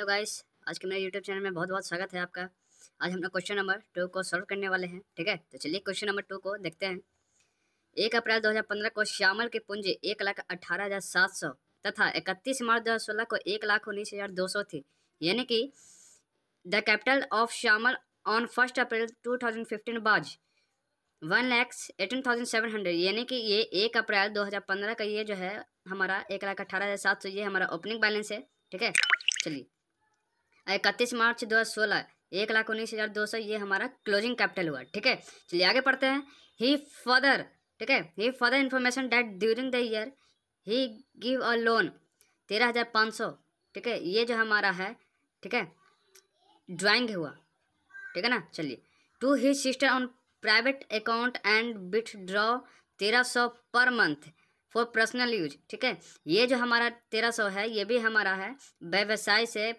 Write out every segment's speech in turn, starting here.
Guys, आज के मेरे यूट्यूब चैनल में बहुत बहुत स्वागत है आपका। आज हम लोग क्वेश्चन नंबर 2 को सॉल्व करने वाले हैं। ठीक है, तो चलिए क्वेश्चन नंबर 2 को देखते हैं। 1 अप्रैल 2015 को श्यामल की पूंजी 1,18,700 तथा 31 मार्च 2016 को 1,19,200 थी। यानी कि the capital of Shyamal on 1 अप्रैल 2015 बाज 1,18,700। यानी कि ये 1 अप्रैल 2015 का ये जो है हमारा 1,18,700 ये हमारा ओपनिंग बैलेंस है। ठीक है, चलिए 31 मार्च 2016 1,19,200 ये हमारा क्लोजिंग कैपिटल हुआ। ठीक है, चलिए आगे पढ़ते हैं। ही फर्दर, ठीक है, he further information that during the year he give a loan 13,500। ठीक है, ये जो हमारा है, ठीक है, ड्राइंग हुआ। ठीक है ना, चलिए to his sister on private account and withdraw 1,300 per month for personal use. ठीक है, ये जो हमारा 1,300 है ये भी हमारा है व्यवसाय से,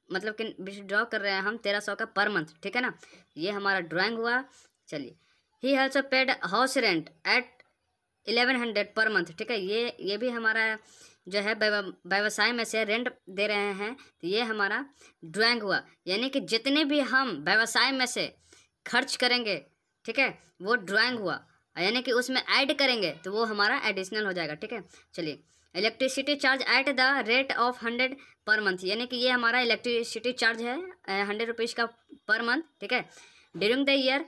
मतलब कि विथड्रॉ कर रहे हैं हम 1,300 का पर मंथ। ठीक है ना, ये हमारा ड्राइंग हुआ। चलिए he also paid house rent at 1,100 per month. ठीक है, ये भी हमारा जो है व्यवसाय में से रेंट दे रहे हैं, तो ये हमारा ड्राइंग हुआ। यानी कि जितने भी हम व्यवसाय में से खर्च करेंगे, ठीक है, वो ड्राइंग हुआ। यानी कि उसमें ऐड करेंगे तो वो हमारा एडिशनल हो जाएगा। ठीक है, चलिए electricity charge at the rate of 100 per month. यानी कि ये हमारा इलेक्ट्रिसिटी चार्ज है 100 रुपीज़ का पर मंथ। ठीक है, during the year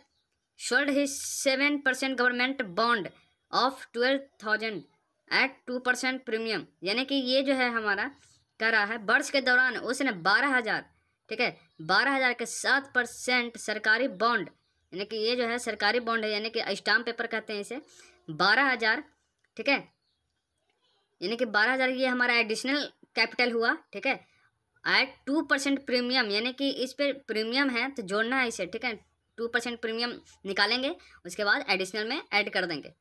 sold he 7% government bond of 12,000 at 2% premium. यानी कि ये जो है हमारा कर रहा है वर्ष के दौरान उसने 12,000, ठीक है, 12,000 के 7% सरकारी बॉन्ड, यानी कि ये जो है सरकारी बॉन्ड है, यानी कि स्टाम्प पेपर कहते हैं इसे, 12,000। ठीक है, यानी कि 12,000 ये हमारा एडिशनल कैपिटल हुआ। ठीक है, एट 2% प्रीमियम, यानी कि इस पर प्रीमियम है तो जोड़ना है इसे। ठीक है, 2% प्रीमियम निकालेंगे, उसके बाद एडिशनल में ऐड कर देंगे।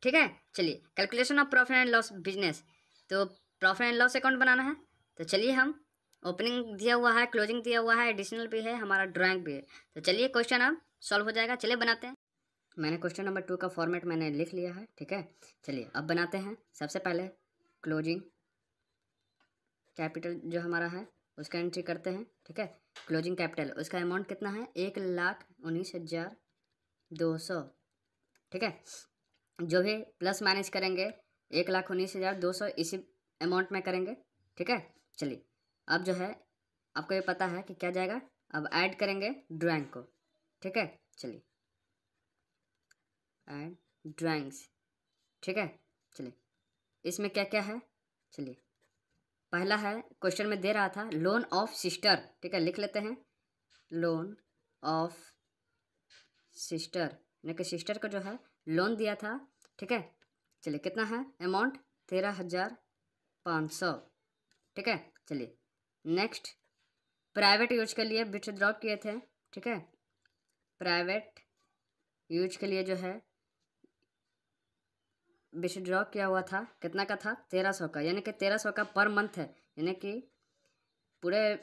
ठीक है, चलिए calculation of profit and loss business, तो प्रॉफिट एंड लॉस अकाउंट बनाना है। तो चलिए हम ओपनिंग दिया हुआ है, क्लोजिंग दिया हुआ है, एडिशनल भी है, हमारा ड्राइंग भी है। तो चलिए क्वेश्चन अब सॉल्व हो जाएगा। चलिए बनाते हैं। मैंने क्वेश्चन नंबर 2 का फॉर्मेट मैंने लिख लिया है। ठीक है, चलिए अब बनाते हैं। सबसे पहले क्लोजिंग कैपिटल जो हमारा है उसका एंट्री करते हैं। ठीक है, क्लोजिंग कैपिटल उसका अमाउंट कितना है 1,19,200। ठीक है, जो भी प्लस माइनस करेंगे 1,19,200 इसी अमाउंट में करेंगे। ठीक है, चलिए अब जो है आपको ये पता है कि क्या जाएगा, अब ऐड करेंगे ड्राइंग को। ठीक है, चलिए ऐड ड्राइंग्स। ठीक है, चलिए इसमें क्या क्या है, चलिए पहला है क्वेश्चन में दे रहा था लोन ऑफ सिस्टर। ठीक है, लिख लेते हैं लोन ऑफ सिस्टर, यानी कि सिस्टर को जो है लोन दिया था। ठीक है, चलिए कितना है अमाउंट 13,500। ठीक है, चलिए नेक्स्ट प्राइवेट यूज के लिए विथड्रॉ किए थे। ठीक है, प्राइवेट यूज के लिए जो है विथड्रॉ किया हुआ था, कितना का था 1,300 का, यानी कि 1,300 का पर मंथ है, यानी कि पूरे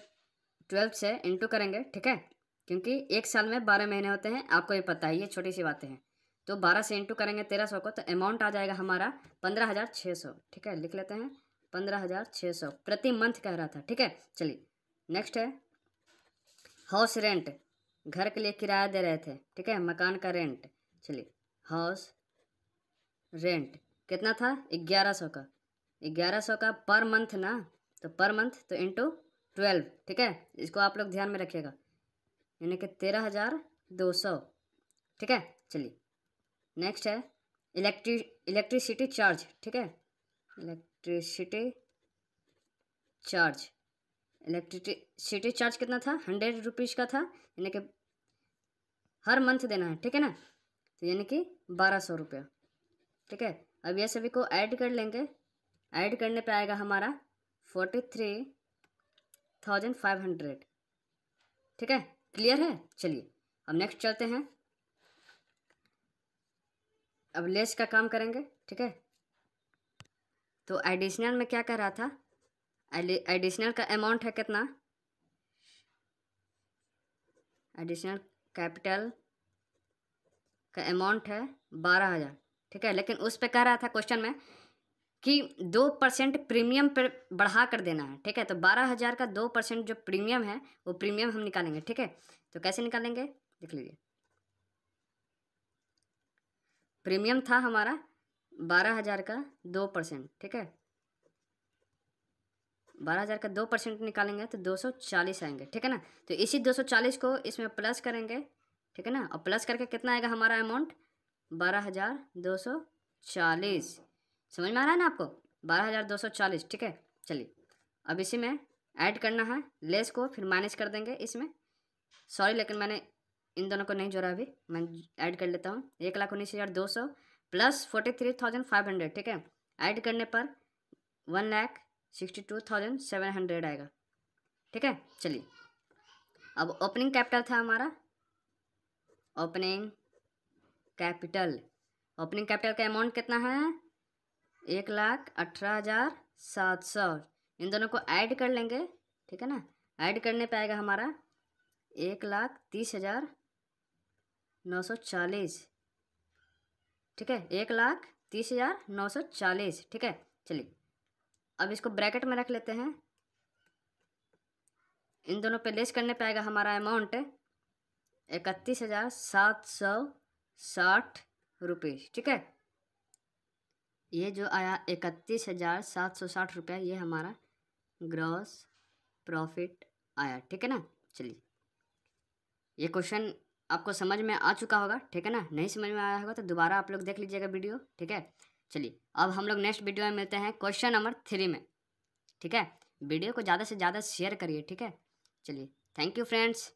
12 से इंटू करेंगे। ठीक है, क्योंकि एक साल में 12 महीने होते हैं, आपको ये पता है, ये छोटी सी बातें हैं। तो 12 से इंटू करेंगे 1,300 को, तो अमाउंट आ जाएगा हमारा 15,600। ठीक है, लिख लेते हैं 15,600 प्रति मंथ कह रहा था। ठीक है, चलिए नेक्स्ट है हाउस रेंट, घर के लिए किराया दे रहे थे। ठीक है, मकान का रेंट, चलिए हाउस रेंट कितना था 1,100 का, 1,100 का पर मंथ ना, तो पर मंथ तो इंटू 12। ठीक है, इसको आप लोग ध्यान में रखिएगा, यानी कि 13,200। ठीक है, चलिए नेक्स्ट है इलेक्ट्रिसिटी चार्ज। ठीक है, इलेक्ट्रिसिटी चार्ज, इलेक्ट्रिसिटी चार्ज कितना था 100 रुपीज़ का था, यानी कि हर मंथ देना है। ठीक है ना, तो यानी कि 1,200 रुपया। ठीक है, अब ये सभी को ऐड कर लेंगे, ऐड करने पे आएगा हमारा 43,500। ठीक है, क्लियर है। चलिए अब नेक्स्ट चलते हैं, अब लेस का काम करेंगे। ठीक है, तो एडिशनल में क्या कह रहा था, एडिशनल का अमाउंट है कितना, एडिशनल कैपिटल का अमाउंट है 12,000। ठीक है, लेकिन उस पे कह रहा था क्वेश्चन में कि 2% प्रीमियम पर बढ़ा कर देना है, ठीक है। तो 12,000 का 2% जो प्रीमियम है वो प्रीमियम हम निकालेंगे, ठीक है। तो कैसे निकालेंगे देख लीजिए। प्रीमियम था हमारा 12,000 का 2%, ठीक है। 12,000 का 2% निकालेंगे तो 240 आएंगे, ठीक है ना। तो इसी 240 को इसमें प्लस करेंगे, ठीक है ना। और प्लस करके कितना आएगा हमारा अमाउंट 12,240। समझ में आ रहा है ना आपको, 12,240, ठीक है। चलिए अब इसी में ऐड करना है लेस को, फिर माइनस कर देंगे इसमें। सॉरी लेकिन मैंने इन दोनों को नहीं जोड़ा, अभी मैं ऐड कर लेता हूँ। 1,19,200 प्लस 43,500, ठीक है। ऐड करने पर 1,62,700 आएगा, ठीक है। चलिए अब ओपनिंग कैपिटल था हमारा, ओपनिंग कैपिटल का अमाउंट कितना है 1,18,700। इन दोनों को ऐड कर लेंगे, ठीक है ना। ऐड करने पे आएगा हमारा 1,30,940, ठीक है। 1,30,940, ठीक है। चलिए अब इसको ब्रैकेट में रख लेते हैं। इन दोनों पे लेस करने पे आएगा हमारा अमाउंट 31,760 रुपये, ठीक है। ये जो आया 31,760 रुपये, ये हमारा ग्रॉस प्रॉफिट आया, ठीक है ना। चलिए ये क्वेश्चन आपको समझ में आ चुका होगा, ठीक है ना। नहीं समझ में आया होगा तो दोबारा आप लोग देख लीजिएगा वीडियो, ठीक है। चलिए अब हम लोग नेक्स्ट वीडियो में मिलते हैं क्वेश्चन नंबर 3 में, ठीक है। वीडियो को ज़्यादा से ज़्यादा शेयर करिए, ठीक है। चलिए थैंक यू फ्रेंड्स।